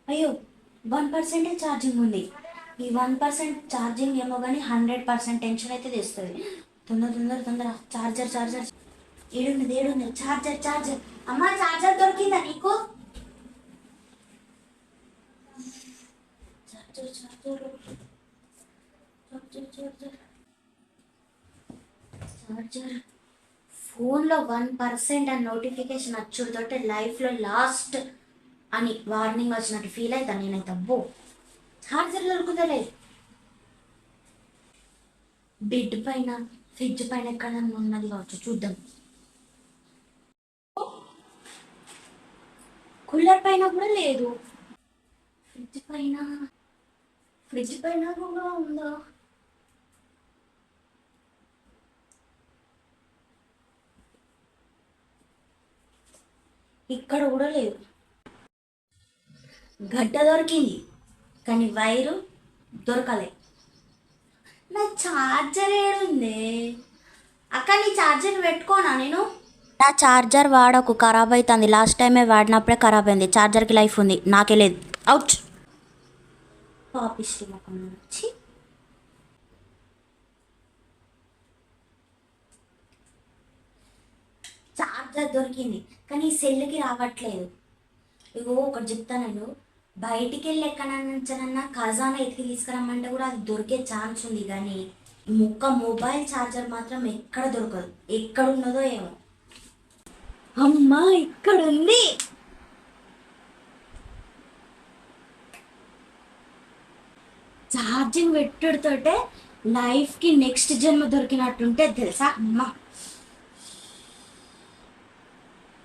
అయ్యో 1% ఛార్జింగ్ ఉంది. ఈ 1% ఛార్జింగ్ ఏమో కానీ 100% టెన్షన్ అయితే తెస్తుంది. తొందర తొందర తొందర చార్జర్ చార్జర్ ఏడున్నది ఏడున్నది చార్జర్ చార్జర్. అమ్మ చార్జర్ దొరికిందా నీకు? Charger charger charger charger charger. ఫోన్లో 1% అని నోటిఫికేషన్ వచ్చుడుతోటే లైఫ్లో లాస్ట్ అని వార్నింగ్ వచ్చినట్టు ఫీల్ అవుతాను నేనైతే. అబ్బో ఛార్జర్ దొరుకుతలేదు. బెడ్ పైన ఫ్రిడ్జ్ పైన ఎక్కడన్నా ఉన్నది కావచ్చు, చూద్దాం. కూలర్ పైన కూడా లేదు. ఫ్రిడ్జ్ పైన ఫ్రిడ్జ్ పైన కూడా ఉందా? ఇక్కడ కూడా లేదు. గడ్డ దొరికింది కానీ వైరు దొరకలే. నా ఛార్జర్ ఏడుంది? అక్క నీ ఛార్జర్ పెట్టుకోనా నేను? నా ఛార్జర్ వాడకు, ఖరాబ్ అవుతుంది. లాస్ట్ టైమే వాడినప్పుడే ఖరాబ్ అయింది. ఛార్జర్కి లైఫ్ ఉంది, నాకే లేదు. అవుట్. పాపిష్టి మొక్కం వచ్చి ఛార్జర్ దొరికింది కానీ ఈ సెల్లుకి రావట్లేదు. ఇగో ఒకటి చెప్తాను, బయటికి వెళ్ళి ఎక్కడన్నా ఖజానా ఎతికి తీసుకురమ్మంటే కూడా అది దొరికే ఛాన్స్ ఉంది కానీ మొబైల్ ఛార్జర్ మాత్రం ఎక్కడ దొరకదు. ఎక్కడ ఉన్నదో ఏమో. అమ్మా ఇక్కడ ఉంది. ఛార్జింగ్ పెట్టుడితోటే లైఫ్కి నెక్స్ట్ జన్మ దొరికినట్టుంటే తెలుసా అమ్మా.